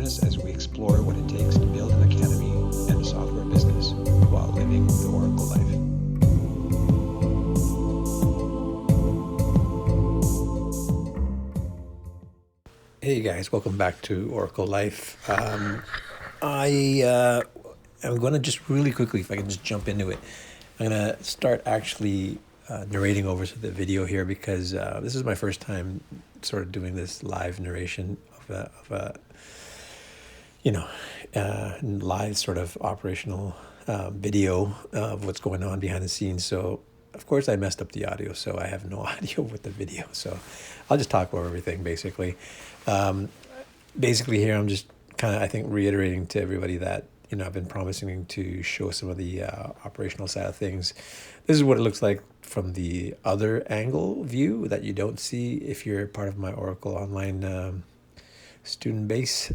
join us as we explore what it takes to build an academy and a software business while living the Oracle life. Hey guys, welcome back to Oracle Life. I'm going to just really quickly, if I can just jump into it, I'm going to start actually narrating over to the video here because this is my first time sort of doing this live narration of a live sort of operational video of what's going on behind the scenes. So of course I messed up the audio, so I have no audio with the video. So I'll just talk over everything basically. Basically here I'm just kind of, I think, reiterating to everybody that, I've been promising to show some of the operational side of things. This is what it looks like from the other angle view that you don't see if you're part of my Oracle Online student base.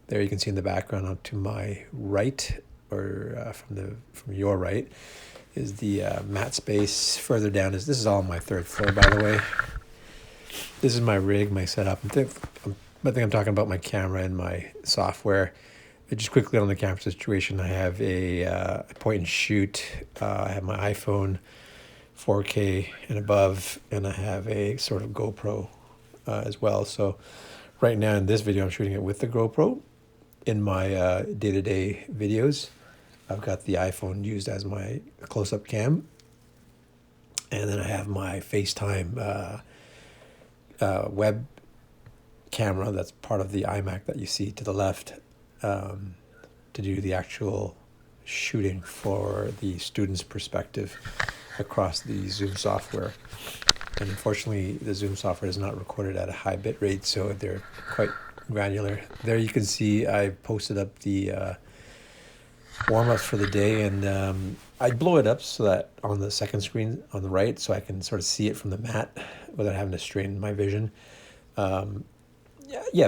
There you can see in the background up to my right, or from your right, is the mat space. Further down this is all on my third floor, by the way. This is my rig, my setup. I think I'm talking about my camera and my software. Just quickly on the camera situation, I have a point and shoot. I have my iPhone 4K and above, and I have a sort of GoPro as well. So right now in this video, I'm shooting it with the GoPro. In my day-to-day videos, I've got the iPhone used as my close-up cam. And then I have my FaceTime web camera that's part of the iMac that you see to the left to do the actual shooting for the student's perspective across the Zoom software. And unfortunately, the Zoom software is not recorded at a high bit rate, so they're quite granular. There you can see I posted up the warm-ups for the day, and I blow it up so that on the second screen on the right, so I can sort of see it from the mat without having to strain my vision.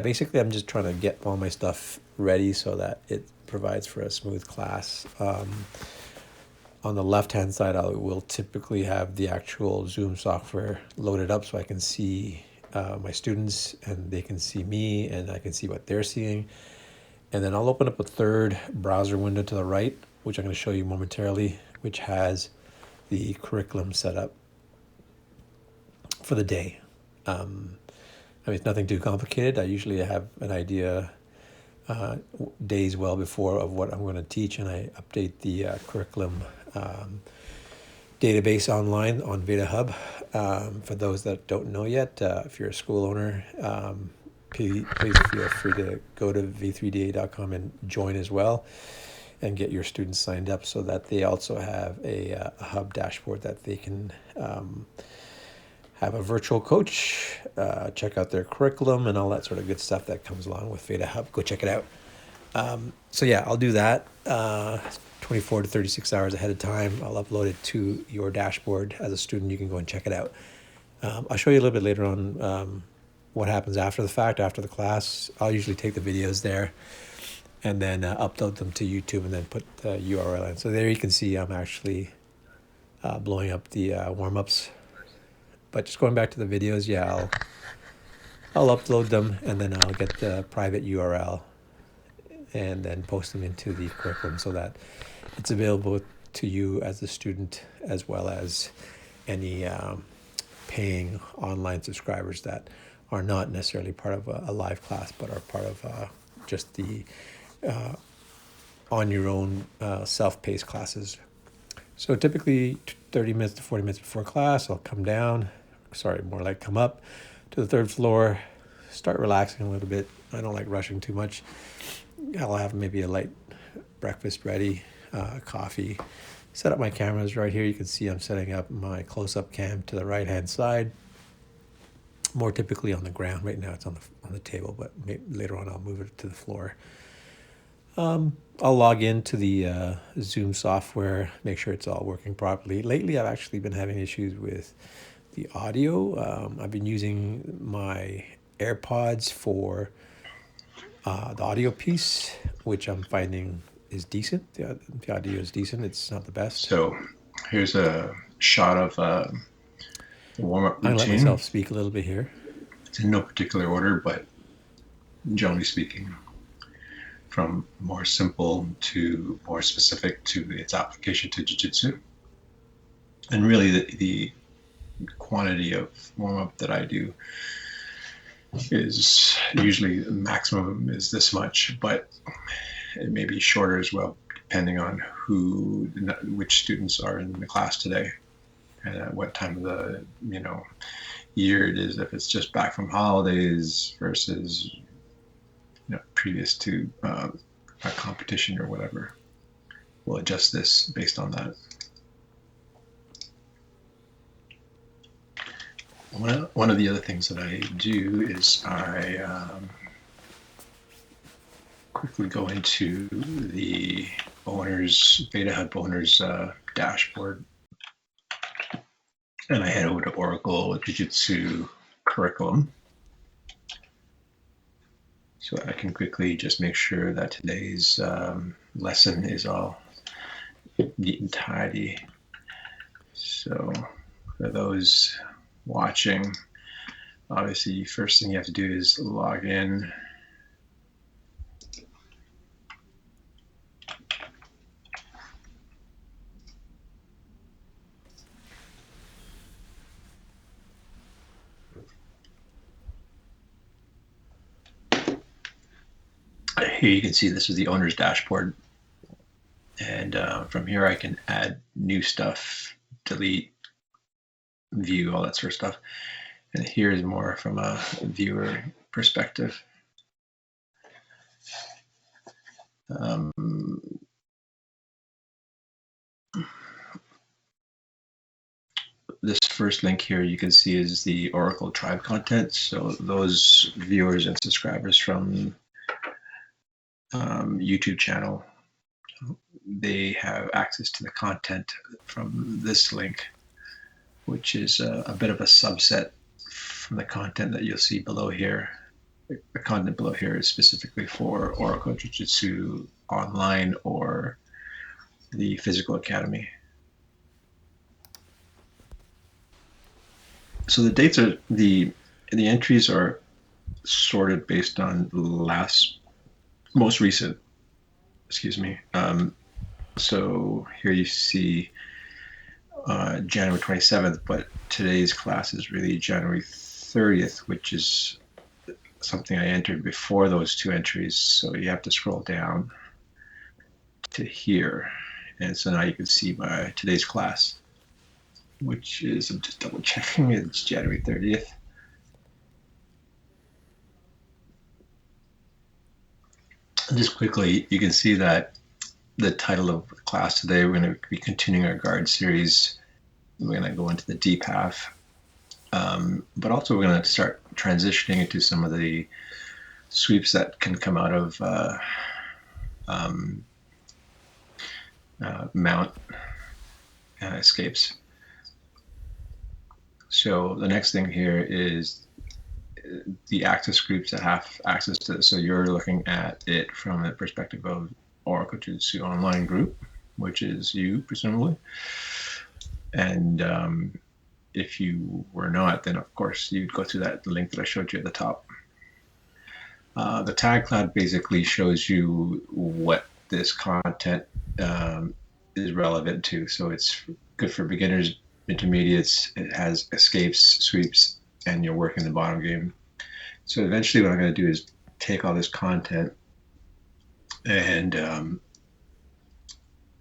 Basically I'm just trying to get all my stuff ready so that it provides for a smooth class. On the left-hand side, I will typically have the actual Zoom software loaded up so I can see my students, and they can see me, and I can see what they're seeing. And then I'll open up a third browser window to the right, which I'm going to show you momentarily, which has the curriculum set up for the day. It's nothing too complicated. I usually have an idea days well before of what I'm going to teach, and I update the curriculum database online on Veda Hub. For those that don't know yet, if you're a school owner, please feel free to go to v3da.com and join as well and get your students signed up so that they also have a hub dashboard that they can have a virtual coach, check out their curriculum and all that sort of good stuff that comes along with Veda Hub. Go check it out. I'll do that 24 to 36 hours ahead of time. I'll upload it to your dashboard. As a student, you can go and check it out. I'll show you a little bit later on what happens after the fact, after the class. I'll usually take the videos there and then upload them to YouTube and then put the URL in. So there you can see I'm actually blowing up the warm-ups. But just going back to the videos, I'll upload them, and then I'll get the private URL and then post them into the curriculum so that it's available to you as a student, as well as any paying online subscribers that are not necessarily part of a live class, but are part of just the on your own self-paced classes. So typically 30 minutes to 40 minutes before class, I'll come up to the third floor, start relaxing a little bit. I don't like rushing too much. I'll have maybe a light breakfast ready, coffee. Set up my cameras right here. You can see I'm setting up my close-up cam to the right-hand side. More typically on the ground. Right now it's on the table, but later on I'll move it to the floor. I'll log into the Zoom software, make sure it's all working properly. Lately, I've actually been having issues with the audio. I've been using my AirPods for the audio piece, which I'm finding is decent. The audio is decent. It's not the best. So here's a shot of the warm-up routine. I'm going to let myself speak a little bit here. It's in no particular order, but generally speaking, from more simple to more specific to its application to jiu-jitsu. And really the quantity of warm-up that I do is usually the maximum is this much, but it may be shorter as well, depending on which students are in the class today and at what time of the year it is. If it's just back from holidays versus previous to a competition or whatever, we'll adjust this based on that. One of the other things that I do is I quickly go into the Beta Hub owners dashboard, and I head over to Oracle Jiu-Jitsu curriculum. So I can quickly just make sure that today's lesson is all neat and tidy. So for those watching, obviously first thing you have to do is log in. Here you can see this is the owner's dashboard, and from here I can add new stuff, delete, view, all that sort of stuff. And here is more from a viewer perspective. This first link here you can see is the OracleTribe content. So those viewers and subscribers from YouTube channel, they have access to the content from this link, which is a bit of a subset from the content that you'll see below here. The content below here is specifically for Oracle Jiu-Jitsu Online or the Physical Academy. So the dates are the entries are sorted based on most recent. Excuse me. So here you see January 27th, but today's class is really January 30th, which is something I entered before those two entries. So you have to scroll down to here. And so now you can see my today's class, which is, I'm just double checking, it's January 30th. And just quickly, you can see that the title of the class today, we're going to be continuing our guard series. We're going to go into the deep half, but also we're going to start transitioning into some of the sweeps that can come out of mount escapes. So the next thing here is the access groups that have access to this. So you're looking at it from the perspective of Oracle Jiu-Jitsu Online group, which is you, presumably. And if you were not, then of course you'd go through that link that I showed you at the top. The tag cloud basically shows you what this content is relevant to. So it's good for beginners, intermediates. It has escapes, sweeps, and you're working the bottom game. So eventually what I'm going to do is take all this content and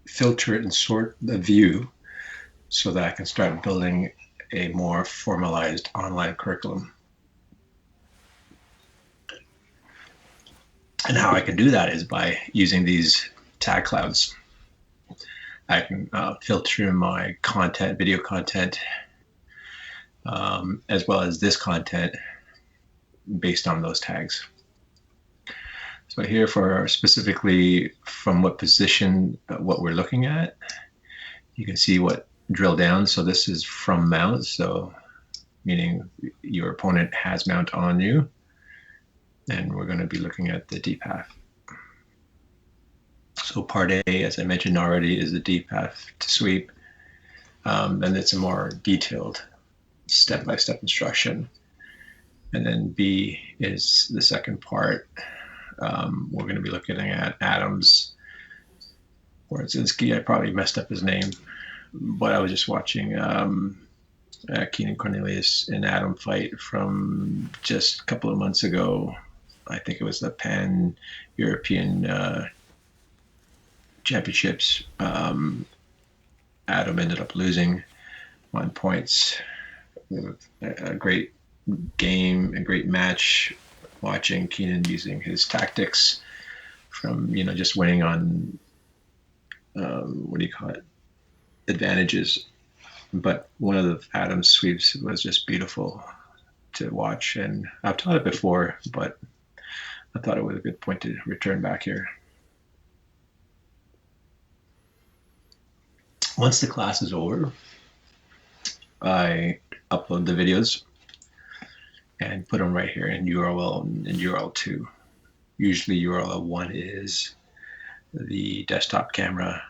filter it and sort the view so that I can start building a more formalized online curriculum. And how I can do that is by using these tag clouds. I can filter my content, video content, as well as this content based on those tags. So here for specifically from what position, what we're looking at, you can see what drill down. So this is from mount, so meaning your opponent has mount on you. And we're going to be looking at the deep half. So part A, as I mentioned already, is the deep half to sweep. And it's a more detailed step-by-step instruction. And then B is the second part. We're going to be looking at Adam's Warzinski. I probably messed up his name, but I was just watching Keenan Cornelius and Adam fight from just a couple of months ago. I think it was the Pan European Championships. Adam ended up losing on points. A great game, a great match. Watching Keenan using his tactics from just winning on what do you call it, advantages. But one of the Adams sweeps was just beautiful to watch, and I've taught it before, but I thought it was a good point to return back here. Once the class is over, I upload the videos and put them right here in URL and URL 2. Usually URL 1 is the desktop camera,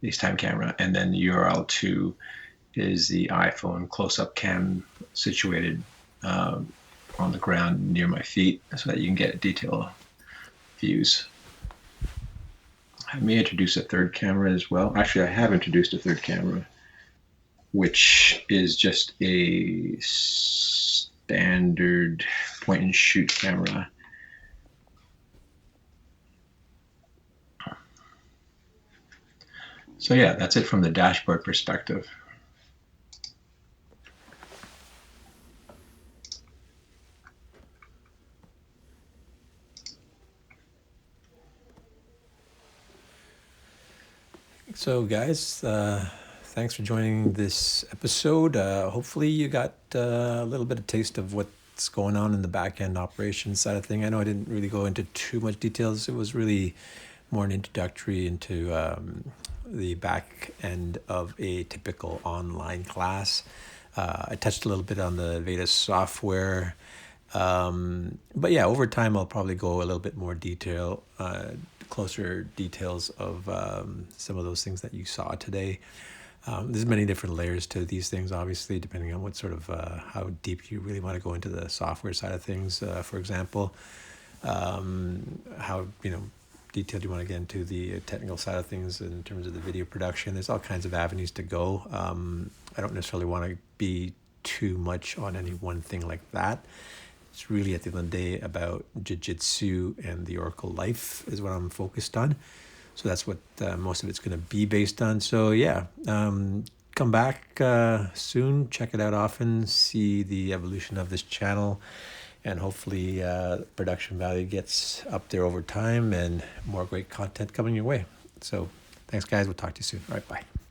FaceTime camera, and then URL 2 is the iPhone close-up cam situated on the ground near my feet so that you can get detailed views. I may introduce a third camera as well. Actually, I have introduced a third camera, which is just a standard point and shoot camera. So yeah, that's it from the dashboard perspective. So, guys, thanks for joining this episode. Hopefully, you got a little bit of taste of what's going on in the back end operations side of thing. I know I didn't really go into too much details. It was really more an introductory into the back end of a typical online class. I touched a little bit on the Veda software. But yeah, over time, I'll probably go a little bit more closer details of some of those things that you saw today. There's many different layers to these things, obviously, depending on what sort of how deep you really want to go into the software side of things. For example, how detailed you want to get into the technical side of things in terms of the video production. There's all kinds of avenues to go. I don't necessarily want to be too much on any one thing like that. It's really at the end of the day about Jiu-Jitsu and the OracleLife is what I'm focused on. So that's what most of it's going to be based on. So yeah, come back soon, check it out often, see the evolution of this channel, and hopefully production value gets up there over time and more great content coming your way. So thanks, guys. We'll talk to you soon. All right, bye.